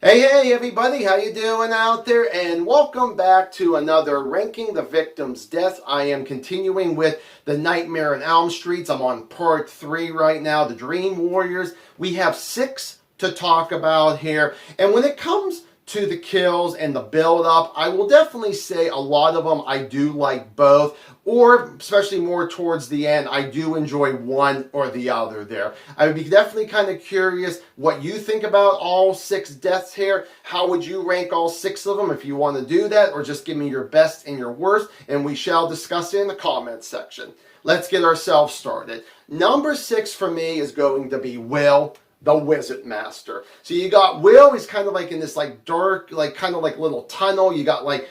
Hey everybody, how you doing out there? And welcome back to another Ranking the Victim's Death. I am continuing with The Nightmare on Elm Street. I'm on part 3 right now, The Dream Warriors. We have 6 to talk about here. And when it comes to the kills and the build-up, I will definitely say a lot of them I do like both, or especially more towards the end, I do enjoy one or the other there. I would be definitely kind of curious what you think about all 6 deaths here. How would you rank all 6 of them if you want to do that, or just give me your best and your worst, and we shall discuss it in the comments section. Let's get ourselves started. Number 6 for me is going to be Will, the Wizard Master. So you got Will, he's kind of like in this like dark, like kind of like little tunnel. You got like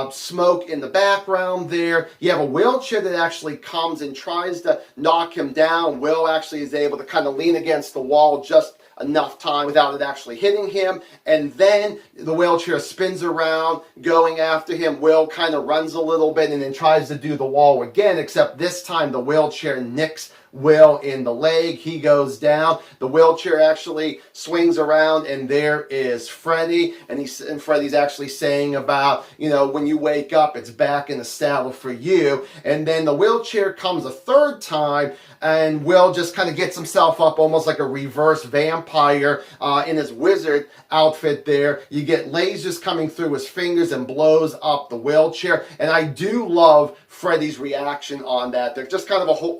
smoke in the background there. You have a wheelchair that actually comes and tries to knock him down. Will actually is able to kind of lean against the wall just enough time without it actually hitting him, and then the wheelchair spins around going after him. Will kind of runs a little bit and then tries to do the wall again, except this time the wheelchair nicks Will in the leg. He goes down. The wheelchair actually swings around, and there is Freddy, and Freddy's actually saying about, you know, when you wake up, it's back in the saddle for you. And then the wheelchair comes a third time, and Will just kind of gets himself up almost like a reverse vampire in his wizard outfit there. You get lasers coming through his fingers and blows up the wheelchair. And I do love Freddy's reaction on that. There's just kind of a whole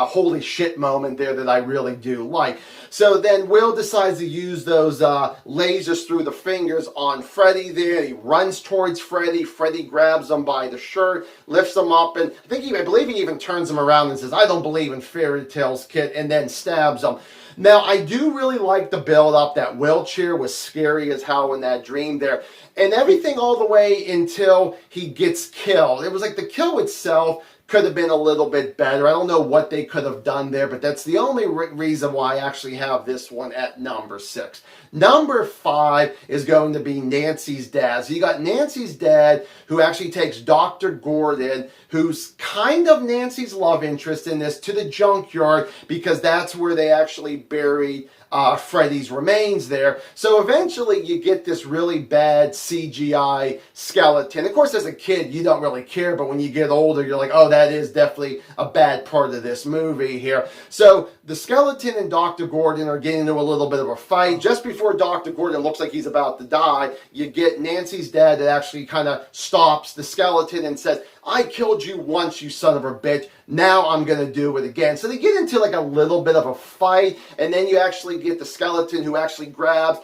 holy shit moment there that I really do like. So then Will decides to use those lasers through the fingers on Freddy there. He runs towards Freddy. Freddy grabs him by the shirt, lifts him up, and I believe he even turns him around and says, "I don't believe in fairy tales, kid," and then stabs him. Now, I do really like the build-up. That wheelchair was scary as hell in that dream there. And everything all the way until he gets killed. It was like the kill itself could have been a little bit better. I don't know what they could have done there, but that's the only reason why I actually have this one at number 6. Number 5 is going to be Nancy's dad. So you got Nancy's dad, who actually takes Dr. Gordon, who's kind of Nancy's love interest in this, to the junkyard, because that's where they actually buried Freddy's remains there. So eventually you get this really bad CGI skeleton. Of course, as a kid, you don't really care, but when you get older, you're like, oh, that is definitely a bad part of this movie here. So the skeleton and Dr. Gordon are getting into a little bit of a fight. Just before Dr. Gordon looks like he's about to die, you get Nancy's dad that actually kind of stops the skeleton and says, "I killed you once, you son of a bitch. Now I'm going to do it again." So they get into like a little bit of a fight, and then you actually get the skeleton who actually grabs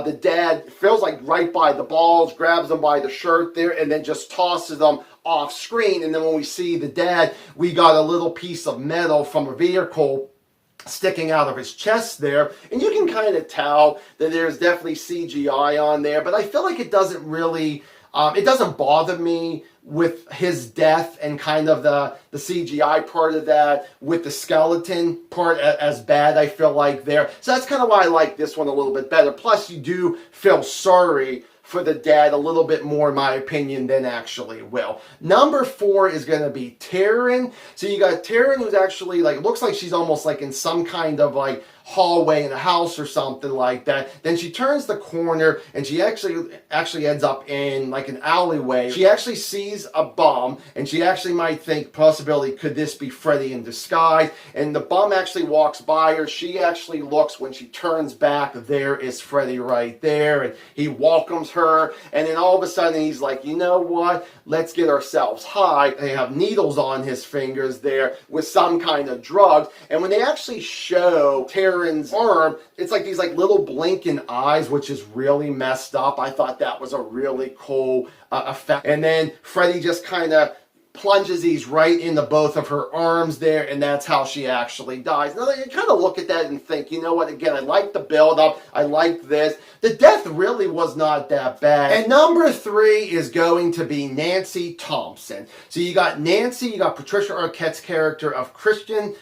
the dad, feels like right by the balls, grabs him by the shirt there, and then just tosses them off screen. And then when we see the dad, we got a little piece of metal from a vehicle sticking out of his chest there, and you can kind of tell that there's definitely CGI on there, but I feel like it doesn't really it doesn't bother me with his death and kind of the CGI part of that, with the skeleton part as bad, I feel like there. So that's kind of why I like this one a little bit better. Plus, you do feel sorry for the dad a little bit more, in my opinion, than actually Will. Number 4 is going to be Taryn. So you got Taryn, who's actually like, looks like she's almost like in some kind of like hallway in a house or something like that. Then she turns the corner and she actually ends up in like an alleyway. She actually sees a bum, and she actually might think, possibility, could this be Freddy in disguise? And the bum actually walks by her. She actually looks. When she turns back, there is Freddy right there, and he welcomes her. And then all of a sudden he's like, you know what, let's get ourselves high. They have needles on his fingers there with some kind of drug. And when they actually show Taryn's arm, it's like these like little blinking eyes, which is really messed up. I thought that was a really cool effect. And then Freddy just kind of plunges these right into both of her arms there, and that's how she actually dies. Now, you kind of look at that and think, you know what, again, I like the build-up, I like this. The death really was not that bad. And number 3 is going to be Nancy Thompson. So you got Nancy, you got Patricia Arquette's character of Christian,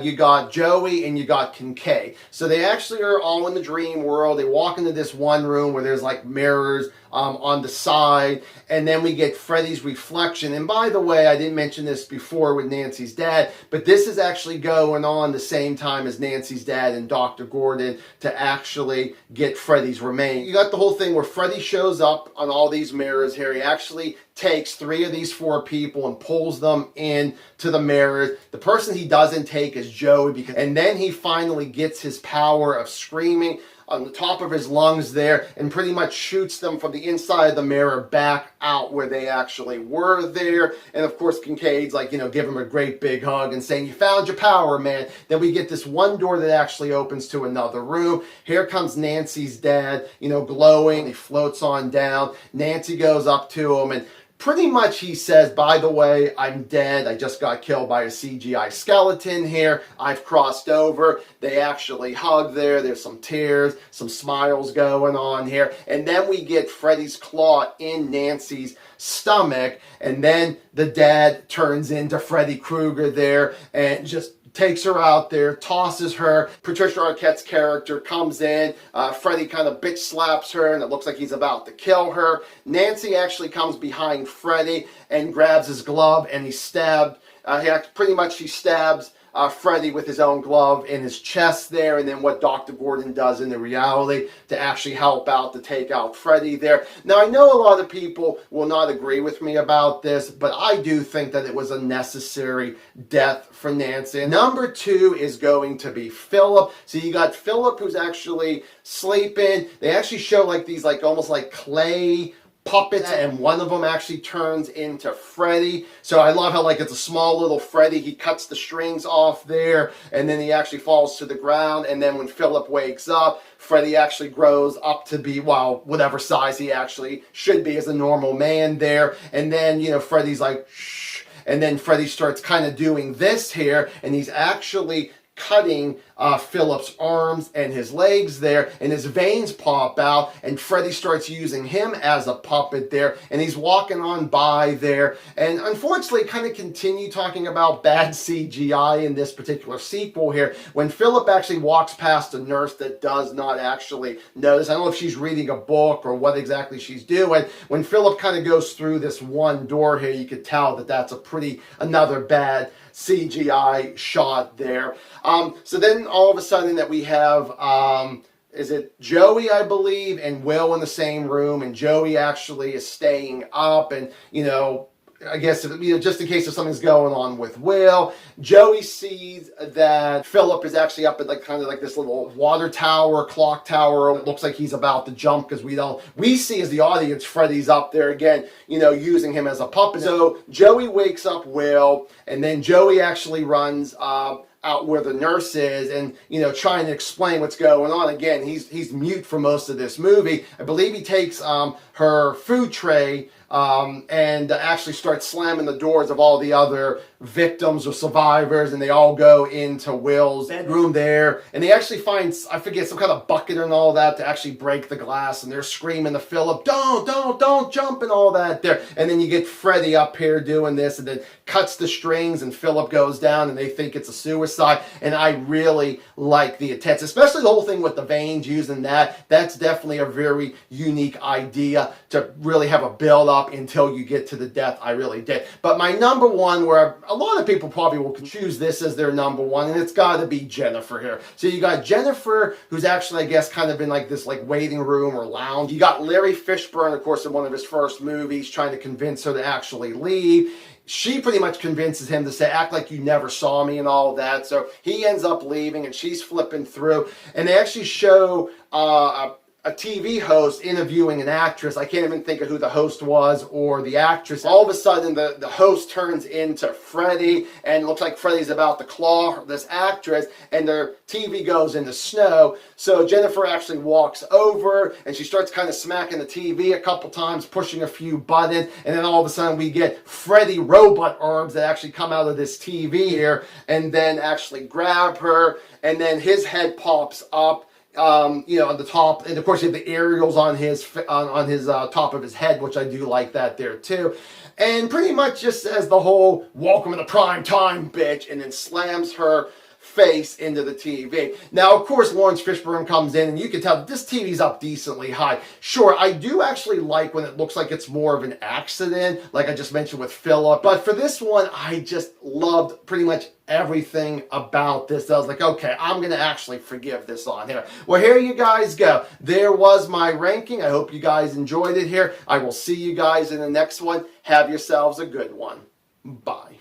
you got Joey, and you got Kincaid. So they actually are all in the dream world. They walk into this one room where there's like mirrors on the side, and then we get Freddy's reflection. And by the way, I didn't mention this before with Nancy's dad, but this is actually going on the same time as Nancy's dad and Dr. Gordon to actually get Freddy's remains. You got the whole thing where Freddy shows up on all these mirrors here. He actually takes 3 of these 4 people and pulls them in to the mirrors. The person he doesn't take is Joey, and then he finally gets his power of screaming on the top of his lungs there and pretty much shoots them from the inside of the mirror back out where they actually were there. And of course Kincaid's like, give him a great big hug and saying, "You found your power, man." Then we get this one door that actually opens to another room. Here comes Nancy's dad, glowing. He floats on down. Nancy goes up to him and pretty much he says, "By the way, I'm dead. I just got killed by a CGI skeleton here. I've crossed over." They actually hug there. There's some tears, some smiles going on here. And then we get Freddy's claw in Nancy's stomach. And then the dad turns into Freddy Krueger there and just takes her out there, tosses her. Patricia Arquette's character comes in. Freddy kind of bitch slaps her, and it looks like he's about to kill her. Nancy actually comes behind Freddy and grabs his glove, and he's stabbed. She stabs Freddy with his own glove in his chest there, and then what Dr. Gordon does in the reality to actually help out to take out Freddy there. Now, I know a lot of people will not agree with me about this, but I do think that it was a necessary death for Nancy. Number 2 is going to be Philip. So you got Philip who's actually sleeping. They actually show like these almost like clay puppets, and one of them actually turns into Freddy. So I love how it's a small little Freddy. He cuts the strings off there, and then he actually falls to the ground. And then when Philip wakes up, Freddy actually grows up to be, whatever size he actually should be as a normal man there. And then, Freddy's like, shh. And then Freddy starts kind of doing this here, and he's actually cutting Philip's arms and his legs there, and his veins pop out, and Freddy starts using him as a puppet there, and he's walking on by there. And unfortunately, kind of continue talking about bad CGI in this particular sequel here. When Philip actually walks past a nurse that does not actually notice, I don't know if she's reading a book or what exactly she's doing. When Philip kind of goes through this one door here, you could tell that that's another bad CGI shot there. So then all of a sudden that we have, is it Joey, I believe, and Will in the same room, and Joey actually is staying up, and, I guess, just in case if something's going on with Will, Joey sees that Philip is actually up at kind of this little water tower, clock tower. It looks like he's about to jump because we see as the audience, Freddy's up there again, using him as a puppet. So Joey wakes up Will, and then Joey actually runs out where the nurse is and, trying to explain what's going on. Again, he's mute for most of this movie. I believe he takes her food tray and actually starts slamming the doors of all the other victims or survivors, and they all go into Will's bedroom there, and they actually find, I forget, some kind of bucket and all that to actually break the glass, and they're screaming to Philip, don't jump and all that there. And then you get Freddy up here doing this, and then cuts the strings, and Philip goes down, and they think it's a suicide. And I really like the attempts, especially the whole thing with the veins, using that. That's definitely a very unique idea to really have a build up until you get to the death. I really did. But my number one, where a lot of people probably will choose this as their number one, and it's got to be Jennifer here. So you got Jennifer, who's actually, I guess, kind of in this waiting room or lounge. You got Larry Fishburne, of course, in one of his first movies, trying to convince her to actually leave. She pretty much convinces him to say, act like you never saw me and all of that. So he ends up leaving, and she's flipping through. And they actually show a TV host interviewing an actress. I can't even think of who the host was or the actress. All of a sudden, the host turns into Freddy, and it looks like Freddy's about to claw this actress, and their TV goes into snow. So Jennifer actually walks over, and she starts kind of smacking the TV a couple times, pushing a few buttons, and then all of a sudden we get Freddy robot arms that actually come out of this TV here, and then actually grab her, and then his head pops up, on the top, and of course you have the aerials on his top of his head, which I do like that there too. And pretty much just says the whole "welcome to prime time, bitch," and then slams her face into the TV. Now, of course, Lawrence Fishburne comes in, and you can tell that this TV's up decently high. Sure, I do actually like when it looks like it's more of an accident, like I just mentioned with Philip. But for this one, I just loved pretty much everything about this. I was like, okay, I'm going to actually forgive this on here. Well, here you guys go. There was my ranking. I hope you guys enjoyed it here. I will see you guys in the next one. Have yourselves a good one. Bye.